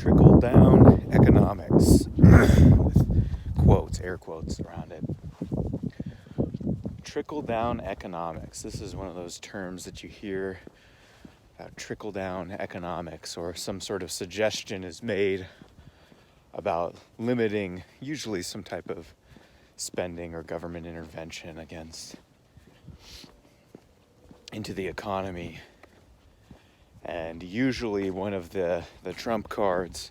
Trickle-Down Economics, with quotes, air quotes around it. Trickle-Down Economics. This is one of those terms that you hear about trickle-down economics, or some sort of suggestion is made about limiting usually some type of spending or government intervention into the economy. And usually one of the trump cards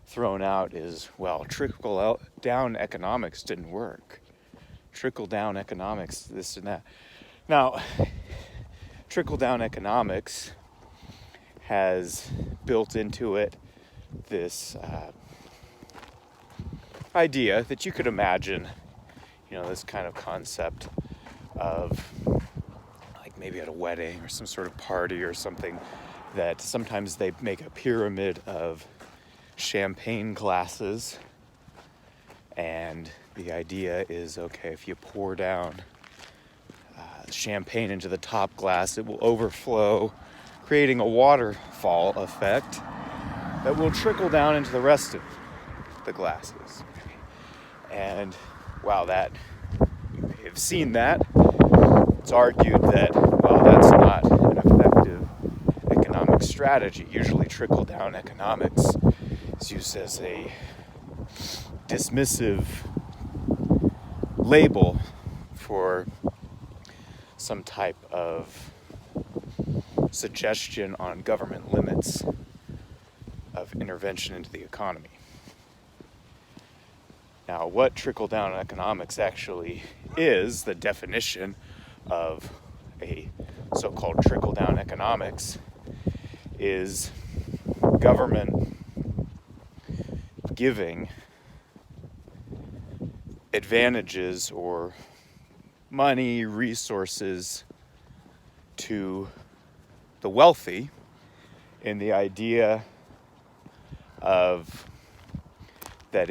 thrown out is, well, trickle-down economics didn't work. Trickle-down economics, this and that. Now, trickle-down economics has built into it this idea that you could imagine, this kind of concept of, like maybe at a wedding or some sort of party or something, that sometimes they make a pyramid of champagne glasses, and the idea is, okay, if you pour down champagne into the top glass, it will overflow, creating a waterfall effect that will trickle down into the rest of the glasses. And wow, that you may have seen that. It's argued that, well, that's not an effective economic strategy. Usually trickle-down economics is used as a dismissive label for some type of suggestion on government limits of intervention into the economy. Now, what trickle-down economics actually is, the definition of a so-called trickle-down economics, is government giving advantages or money, resources to the wealthy, in the idea of that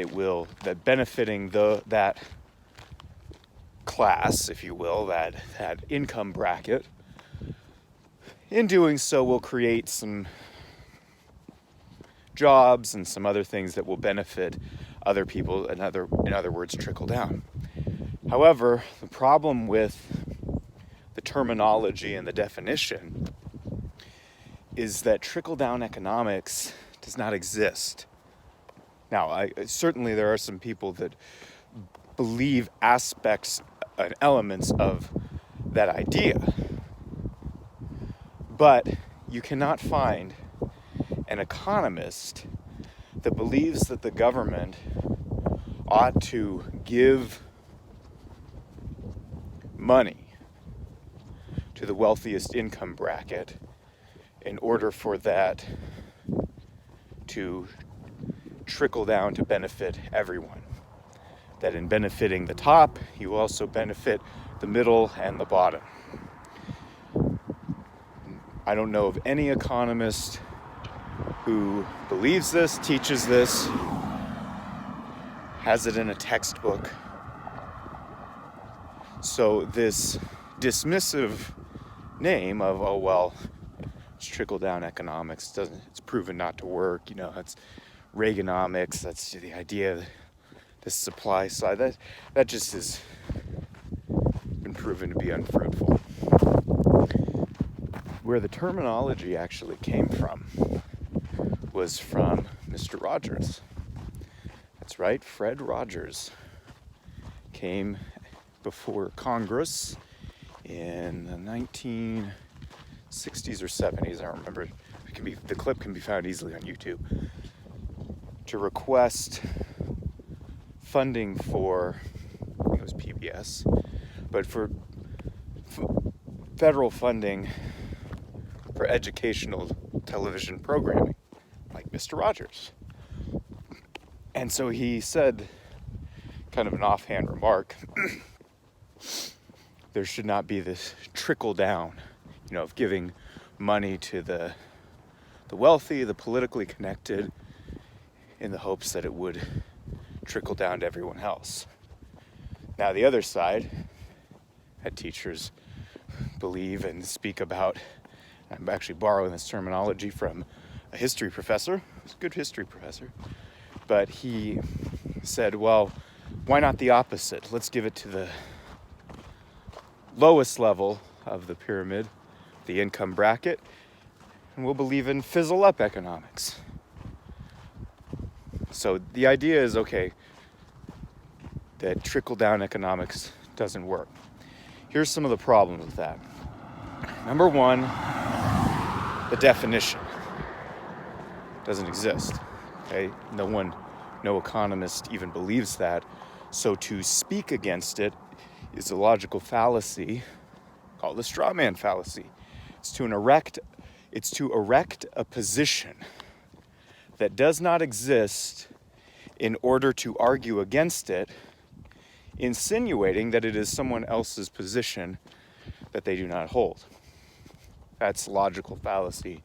benefiting that class, if you will, that income bracket. In doing so, will create some jobs and some other things that will benefit other people, in other words, trickle down. However, the problem with the terminology and the definition is that trickle-down economics does not exist. Now, certainly there are some people that believe aspects and elements of that idea, but you cannot find an economist that believes that the government ought to give money to the wealthiest income bracket in order for that to trickle down to benefit everyone. That in benefiting the top, you also benefit the middle and the bottom. I don't know of any economist who believes this, teaches this, has it in a textbook. So this dismissive name of, oh well, it's trickle-down economics, it's proven not to work, it's Reaganomics, that's the idea, the supply side, that just has been proven to be unfruitful. Where the terminology actually came from was from Mr. Rogers. That's right, Fred Rogers came before Congress in the 1960s or 70s, I don't remember. The clip can be found easily on YouTube, to request funding for, I think it was PBS, but for federal funding for educational television programming, like Mr. Rogers. And so he said, kind of an offhand remark, there should not be this trickle down, of giving money to the wealthy, the politically connected, in the hopes that it would trickle down to everyone else. Now, the other side, that teachers believe and speak about, I'm actually borrowing this terminology from a history professor, a good history professor, but he said, well, why not the opposite? Let's give it to the lowest level of the pyramid, the income bracket, and we'll believe in fizzle up economics. So the idea is, okay, that trickle-down economics doesn't work. Here's some of the problems with that. Number one, the definition doesn't exist. Okay? No economist even believes that. So to speak against it is a logical fallacy called the Straw Man Fallacy. It's to erect a position that does not exist in order to argue against it, insinuating that it is someone else's position that they do not hold. That's logical fallacy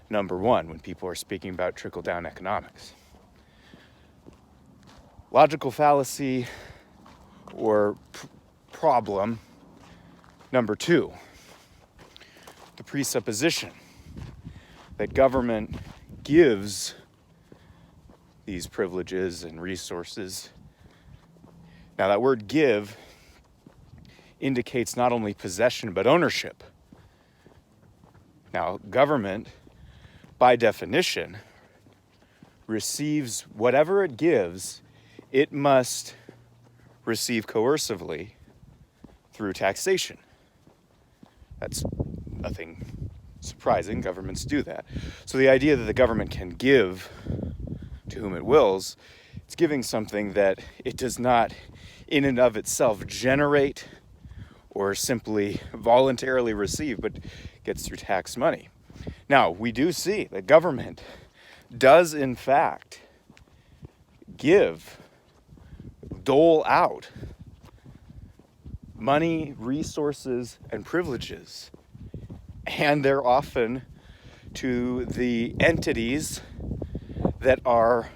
number one when people are speaking about trickle-down economics. Logical fallacy or problem number two, the presupposition that government gives these privileges and resources. Now, that word give indicates not only possession, but ownership. Now, government, by definition, receives whatever it gives, it must receive coercively through taxation. That's nothing surprising. Governments do that. So the idea that the government can give to whom it wills, it's giving something that it does not in and of itself generate or simply voluntarily receive, but gets through tax money. Now, we do see that government does in fact dole out money, resources, and privileges. And they're often to the entities that are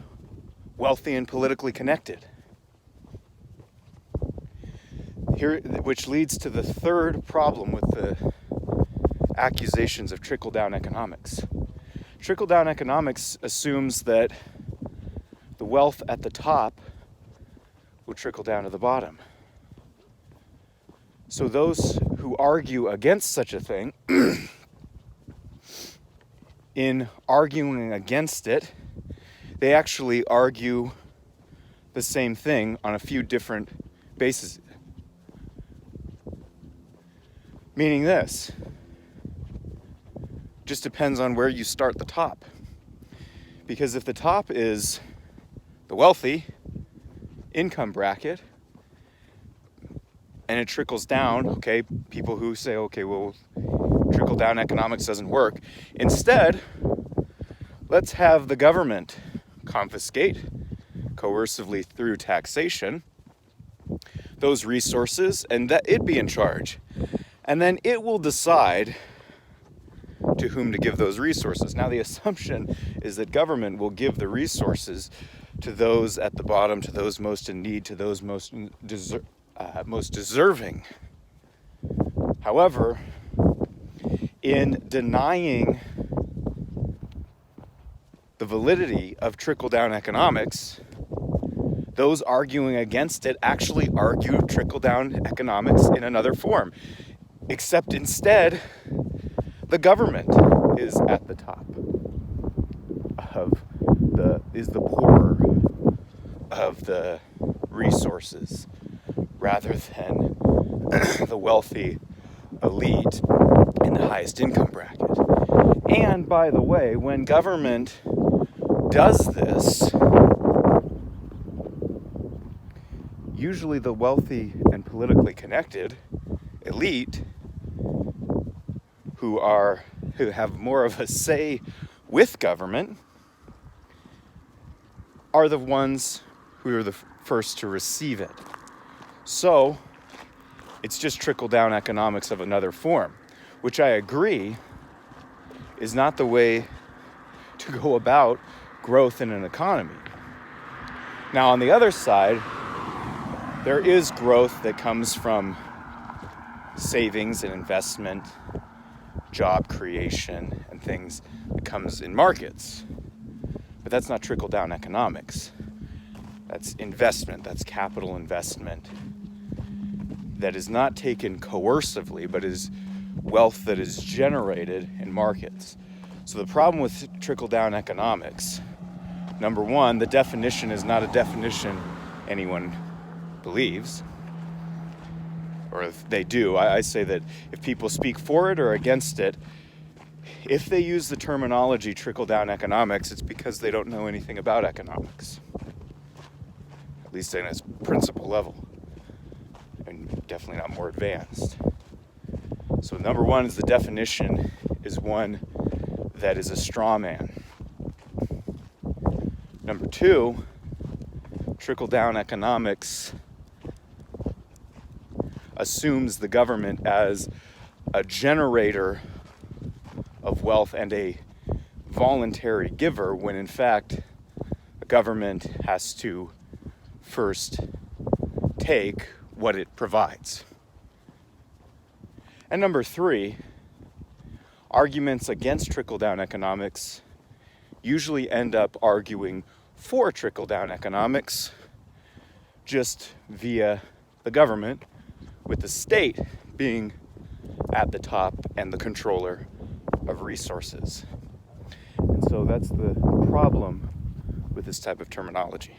wealthy and politically connected. Here, which leads to the third problem with the accusations of trickle-down economics. Trickle-down economics assumes that the wealth at the top will trickle down to the bottom. So those who argue against such a thing, in arguing against it, they actually argue the same thing on a few different bases. Meaning this, just depends on where you start the top. Because if the top is the wealthy income bracket, and it trickles down, okay, people who say, okay, well, trickle-down economics doesn't work. Instead, let's have the government confiscate, coercively through taxation, those resources, and that it be in charge. And then it will decide to whom to give those resources. Now, the assumption is that government will give the resources to those at the bottom, to those most in need, to those most deserving. However, in denying the validity of trickle-down economics, those arguing against it actually argue trickle-down economics in another form. Except instead, the government is at the top is the poorer of the resources, rather than the wealthy elite in the highest income bracket. And by the way, when government does this, usually the wealthy and politically connected elite who have more of a say with government are the ones who are the first to receive it. So it's just trickle-down economics of another form, which I agree is not the way to go about growth in an economy. Now, on the other side, there is growth that comes from savings and investment, job creation, and and things that comes in markets. But that's not trickle-down economics. That's investment, that's capital investment that is not taken coercively, but is wealth that is generated in markets. So the problem with trickle-down economics, number one, the definition is not a definition anyone believes, or if they do. I say that if people speak for it or against it, if they use the terminology trickle-down economics, it's because they don't know anything about economics, at least in its principle level, and definitely not more advanced. So number one is the definition is one that is a straw man. Number two, trickle-down economics assumes the government as a generator of wealth and a voluntary giver, when in fact the government has to first take what it provides. And number three, arguments against trickle-down economics usually end up arguing for trickle-down economics just via the government, with the state being at the top and the controller of resources. And so that's the problem with this type of terminology.